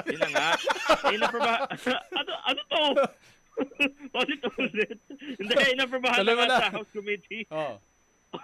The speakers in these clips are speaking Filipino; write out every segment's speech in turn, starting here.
Yun na nga. Ano to? Paulit ulit. Hindi, inaprobahan Tuloy mo na na. sa House Committee Oh.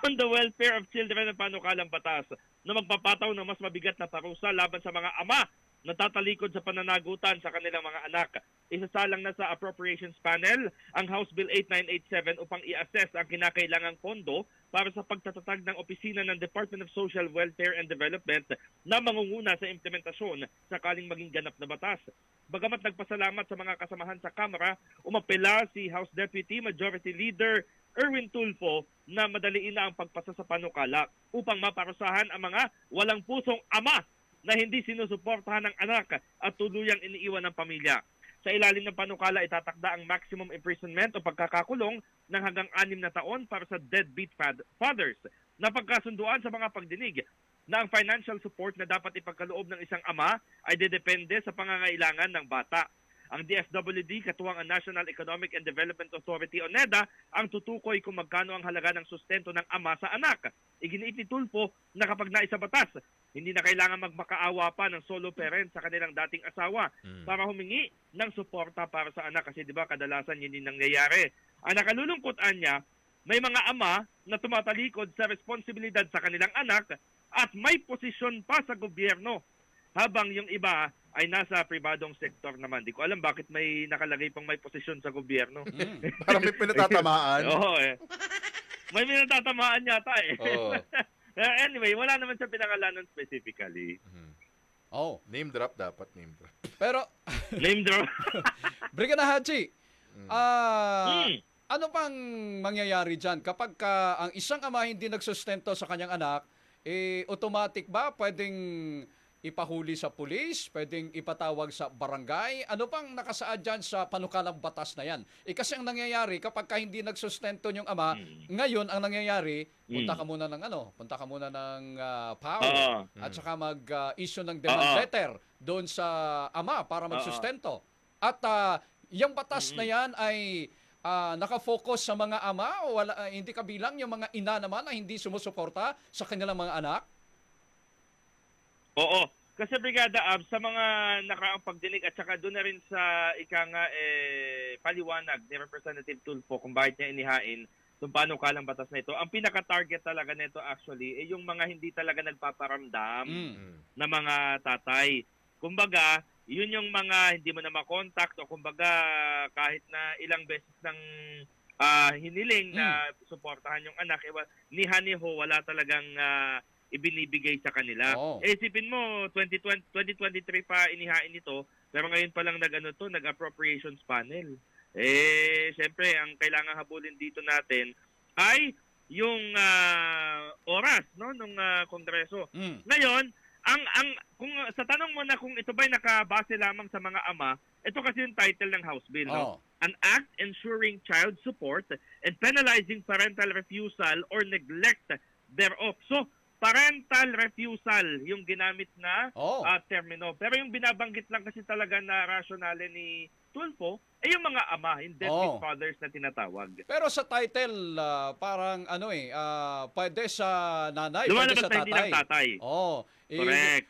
on the Welfare of Children ng panukalang batas na magpapataw ng mas mabigat na parusa laban sa mga ama na tatalikod sa pananagutan sa kanilang mga anak. Isasalang na sa Appropriations Panel ang House Bill 8987 upang i-assess ang kinakailangang pondo para sa pagtatatag ng opisina ng Department of Social Welfare and Development na mangunguna sa implementasyon sakaling maging ganap na batas. Bagamat nagpasalamat sa mga kasamahan sa Kamara, umapela si House Deputy Majority Leader Erwin Tulfo na madaliin na ang pagpasa sa panukala upang maparusahan ang mga walang pusong ama na hindi sinusuportahan ng anak at tuluyang iniiwan ng pamilya. Sa ilalim ng panukala, itatakda ang maximum imprisonment o pagkakakulong ng hanggang 6 na taon para sa deadbeat fathers. Napagkasunduan sa mga pagdinig na ang financial support na dapat ipagkaloob ng isang ama ay dedepende sa pangangailangan ng bata. Ang DSWD, katuwang ang National Economic and Development Authority o NEDA, ang tutukoy kung magkano ang halaga ng sustento ng ama sa anak. Iginiit ni Tulfo na kapag naisa batas, hindi na kailangan magmakaawa pa ng solo parent sa kanilang dating asawa para humingi ng suporta para sa anak. Kasi di ba kadalasan yun yung nangyayari. Ang nakalulungkotan niya, may mga ama na tumatalikod sa responsibilidad sa kanilang anak at may posisyon pa sa gobyerno. Habang yung iba ay nasa pribadong sektor naman. Di ko alam bakit may nakalagay pang may posisyon sa gobyerno. Parang may pinatatamaan. Oo eh. May pinatatamaan yata eh. Oo. Anyway, wala naman siya pinangalanan specifically. Oh. Name drop dapat, name drop. Pero, Name drop. Brigada Haji, ano pang mangyayari dyan? Kapag ang isang ama hindi nagsustento sa kanyang anak, automatic ba pwedeng ipahuli sa pulis, pwedeng ipatawag sa barangay? Ano pang nakasaad dyan sa panukalang batas na yan? Kasi ang nangyayari, kapag hindi nagsustento yung ama, ngayon ang nangyayari, punta ka muna ng PAO at saka mag-issue ng demand letter doon sa ama para magsustento. At yung batas na yan ay nakafocus sa mga ama o hindi kabilang yung mga ina naman na hindi sumusuporta sa kanilang mga anak? Oo. Kasi Brigada Ab, sa mga nakaraang pagdinig at saka doon na rin sa paliwanag ni Representative Tulfo kung bakit niya inihain kung paano kalang batas na ito, ang pinaka-target talaga nito actually ay yung mga hindi talaga nagpaparamdam na mga tatay. Kumbaga, yun yung mga hindi mo na makontakt o kumbaga kahit na ilang beses ng hiniling na suportahan yung anak, ni Haniho wala talagang ibinibigay sa kanila. Isipin mo, 2023 pa inihain ito, pero ngayon pa lang nag-appropriations panel. Siyempre, ang kailangan habulin dito natin ay yung oras ng Kongreso. Ngayon, kung sa tanong mo na kung ito ba'y nakabase lamang sa mga ama, ito kasi yung title ng House Bill, no? An Act Ensuring Child Support and Penalizing Parental Refusal or Neglect thereof. So, parental refusal yung ginamit na termino. Pero yung binabanggit lang kasi talaga na rationale ni Tulfo ay yung mga ama, yung deadbeat fathers na tinatawag. Pero sa title, parang pwede sa nanay, lumalabas pwede sa na hindi ng tatay. Correct.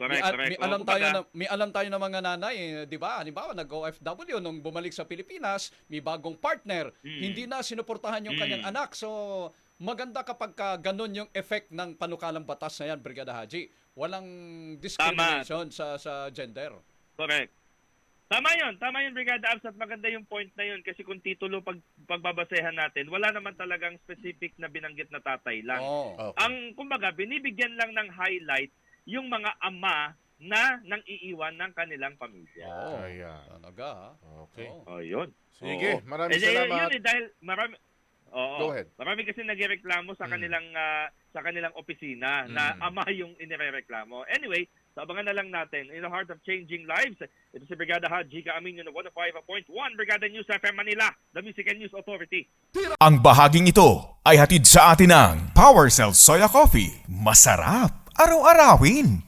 May alam tayo ng mga nanay, di ba? Halimbawa, nag-OFW nung bumalik sa Pilipinas, may bagong partner, hindi na sinuportahan yung kanyang anak. So, maganda kapag ganun yung effect ng panukalang batas na yan, Brigada Haji. Walang discrimination sa gender. Correct. Tama yun, Brigada Abs, at maganda yung point na yun kasi kung titulo pagbabasehan natin, wala naman talagang specific na binanggit na tatay lang. Ang, kumbaga, binibigyan lang ng highlight yung mga ama na nang iiwan ng kanilang pamilya. Talaga. Okay. Yun. Sige, maraming salamat. Yun dahil marami... Go ahead. Marami kasi nagrereklamo sa kanilang opisina na ama yung inirereklamo. Anyway, so abangan na lang natin. In the heart of changing lives, ito si Brigada Haji Kaaminyo ng 105.1 Brigada News FM Manila, the Music and News Authority. Ang bahaging ito ay hatid sa atin ng Power Cell Soya Coffee. Masarap araw-arawin.